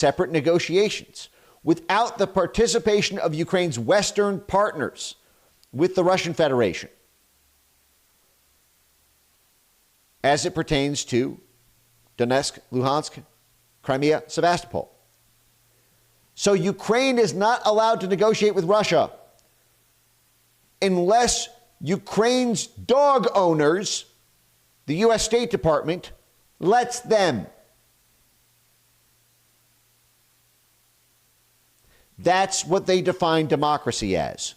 separate negotiations without the participation of Ukraine's Western partners with the Russian Federation as it pertains to Donetsk, Luhansk, Crimea, Sevastopol. So Ukraine is not allowed to negotiate with Russia unless Ukraine's dog owners, the U.S. State Department, lets them. That's what they define democracy as.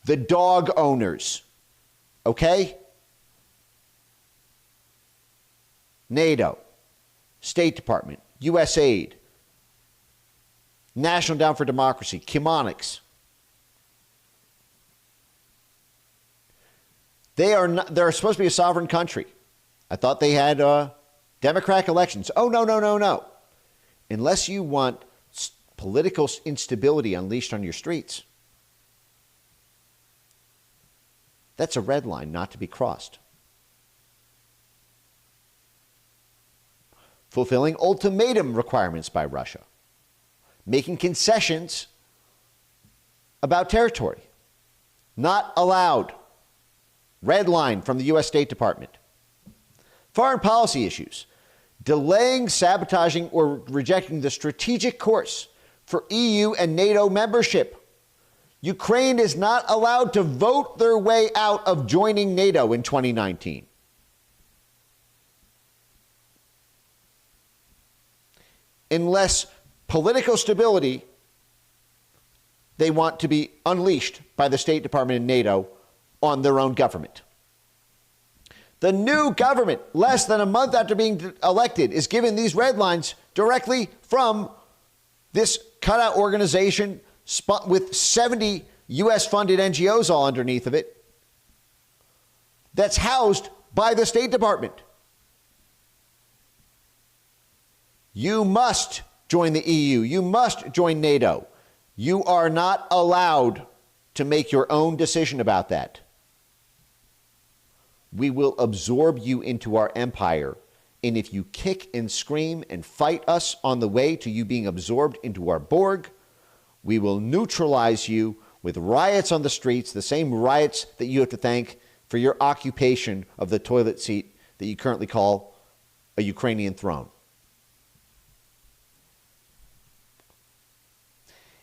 The dog owners. Okay? NATO, State Department, USAID, National Endowment for Democracy, Chemonics. They're supposed to be a sovereign country. I thought they had democratic elections. Oh, no. Unless you want political instability unleashed on your streets, that's a red line not to be crossed. Fulfilling ultimatum requirements by Russia, making concessions about territory, not allowed. Red line from the U.S. State Department. Foreign policy issues, delaying, sabotaging, or rejecting the strategic course for EU and NATO membership. Ukraine is not allowed to vote their way out of joining NATO in 2019. Unless political stability they want to be unleashed by the State Department and NATO on their own government. The new government, less than a month after being elected, is given these red lines directly from this cutout organization with 70 U.S.-funded NGOs all underneath of it that's housed by the State Department. You must join the EU. You must join NATO. You are not allowed to make your own decision about that. We will absorb you into our empire, and if you kick and scream and fight us on the way to you being absorbed into our Borg, we will neutralize you with riots on the streets, the same riots that you have to thank for your occupation of the toilet seat that you currently call a Ukrainian throne.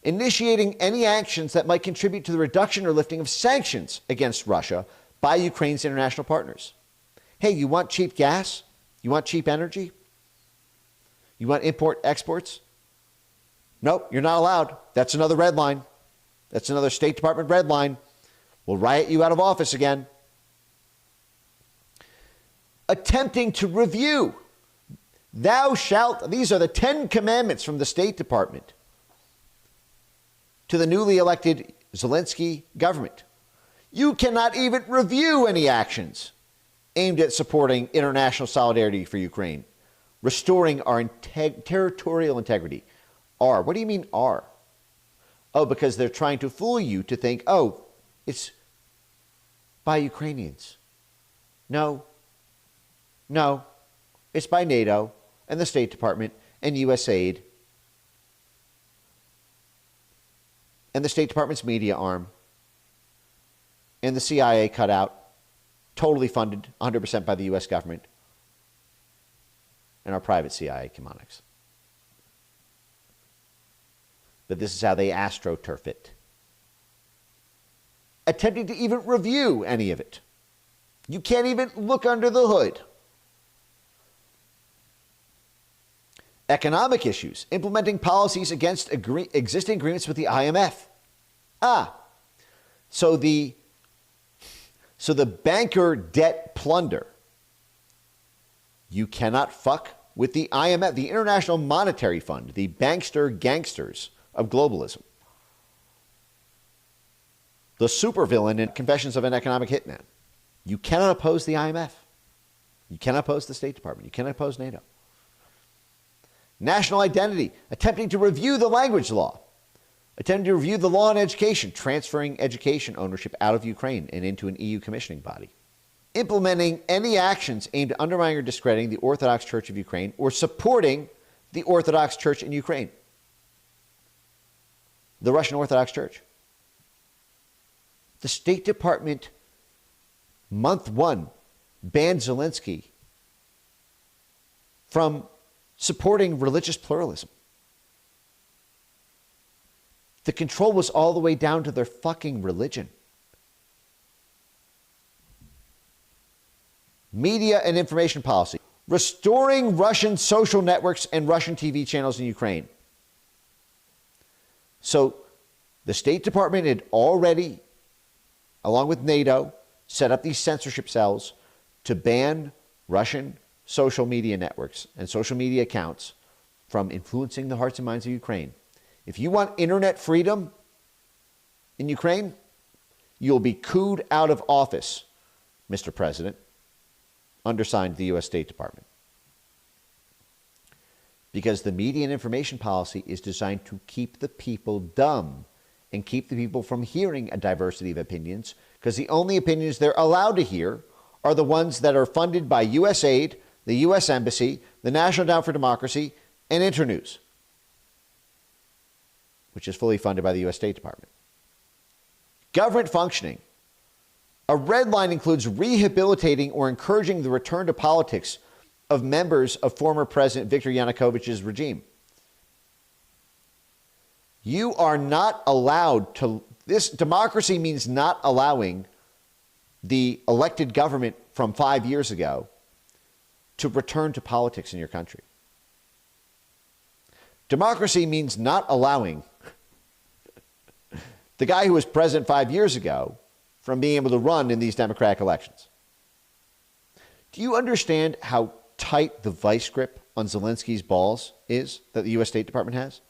Initiating any actions that might contribute to the reduction or lifting of sanctions against Russia by Ukraine's international partners. Hey, you want cheap gas? You want cheap energy? You want import exports? Nope, you're not allowed. That's another red line. That's another State Department red line. We'll riot you out of office again. Attempting to review. Thou shalt, these are the 10 commandments from the State Department to the newly elected Zelensky government. You cannot even review any actions aimed at supporting international solidarity for Ukraine, restoring our territorial integrity. R. What do you mean R? Oh, because they're trying to fool you to think, oh, it's by Ukrainians. No. It's by NATO and the State Department and USAID and the State Department's media arm and the CIA cutout, totally funded 100% by the U.S. government and our private CIA chemonics. But this is how they astroturf it. Attempting to even review any of it. You can't even look under the hood. Economic issues, implementing policies against existing agreements with the IMF. So the banker debt plunder. You cannot fuck with the IMF, the International Monetary Fund, the bankster gangsters of globalism. The supervillain in Confessions of an Economic Hitman. You cannot oppose the IMF. You cannot oppose the State Department. You cannot oppose NATO. National identity, attempting to review the language law. Attempting to review the law on education, transferring education ownership out of Ukraine and into an EU commissioning body. Implementing any actions aimed at undermining or discrediting the Orthodox Church of Ukraine or supporting the Orthodox Church in Ukraine, the Russian Orthodox Church. The State Department, month one, banned Zelensky from supporting religious pluralism. The control was all the way down to their fucking religion. Media and information policy. Restoring Russian social networks and Russian TV channels in Ukraine. So the State Department had already, along with NATO, set up these censorship cells to ban Russian social media networks and social media accounts from influencing the hearts and minds of Ukraine. If you want internet freedom in Ukraine, you'll be cooed out of office, Mr. President. Undersigned, the U.S. State Department. Because the media and information policy is designed to keep the people dumb and keep the people from hearing a diversity of opinions, because the only opinions they're allowed to hear are the ones that are funded by USAID, the U.S. Embassy, the National Endowment for Democracy, and Internews, which is fully funded by the U.S. State Department. Government functioning. A red line includes rehabilitating or encouraging the return to politics of members of former President Viktor Yanukovych's regime. You are not allowed to, this democracy means not allowing the elected government from 5 years ago to return to politics in your country. Democracy means not allowing the guy who was president 5 years ago from being able to run in these democratic elections. Do you understand how tight the vice grip on Zelensky's balls is that the U.S. State Department has?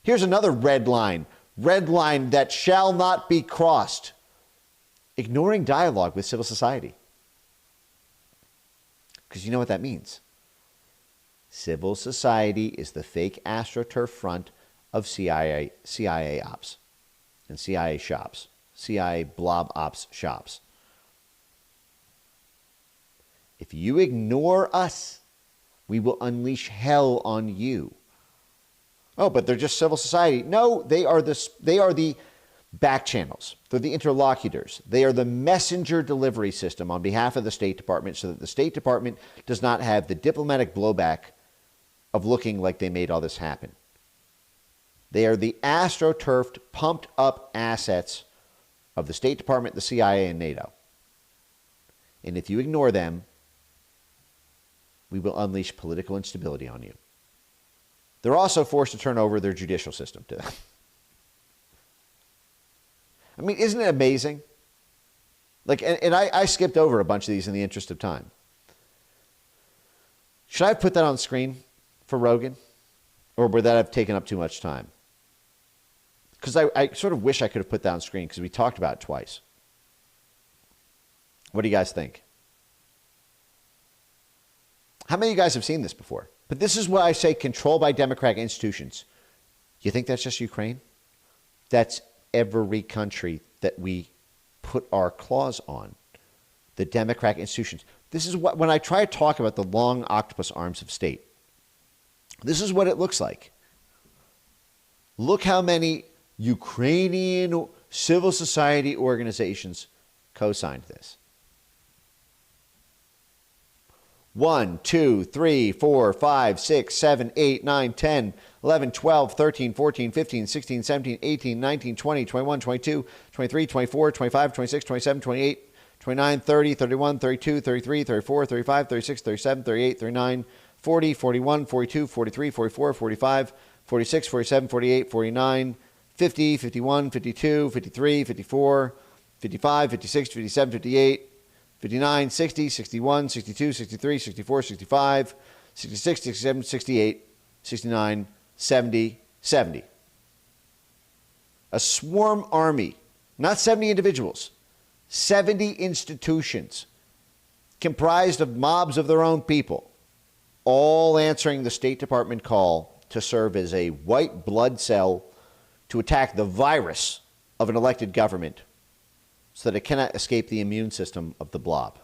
Here's another red line that shall not be crossed. Ignoring dialogue with civil society. Because you know what that means. Civil society is the fake AstroTurf front of CIA ops and CIA shops, CIA blob ops shops. If you ignore us, we will unleash hell on you. Oh, but they're just civil society. No, they are the back channels. They're the interlocutors. They are the messenger delivery system on behalf of the State Department so that the State Department does not have the diplomatic blowback of looking like they made all this happen. They are the astroturfed, pumped up assets of the State Department, the CIA, and NATO. And if you ignore them, we will unleash political instability on you. They're also forced to turn over their judicial system to them. I mean, isn't it amazing? Like, and I skipped over a bunch of these in the interest of time. Should I have put that on screen for Rogan? Or would that have taken up too much time? Because I sort of wish I could have put that on screen because we talked about it twice. What do you guys think? How many of you guys have seen this before? But this is what I say, control by democratic institutions. You think that's just Ukraine? That's every country that we put our claws on. The democratic institutions. This is what, when I try to talk about the long octopus arms of state, this is what it looks like. Look how many Ukrainian civil society organizations co-signed this. 1, 2, 3, 4, 5, 6, 7, 8, 9, 10, 11, 12, 13, 14, 15, 16, 17, 18, 19, 20, 21, 22, 23, 24, 25, 26, 27, 28, 29, 30, 31, 32, 33, 34, 35, 36, 37, 38, 39, 40, 41, 42, 43, 44, 45, 46, 47, 48, 49, 50, 51, 52, 53, 54, 55, 56, 57, 58, 59, 60, 61, 62, 63, 64, 65, 66, 67, 68, 69, 70, 70. A swarm army, not 70 individuals, 70 institutions comprised of mobs of their own people, all answering the State Department call to serve as a white blood cell to attack the virus of an elected government so that it cannot escape the immune system of the blob.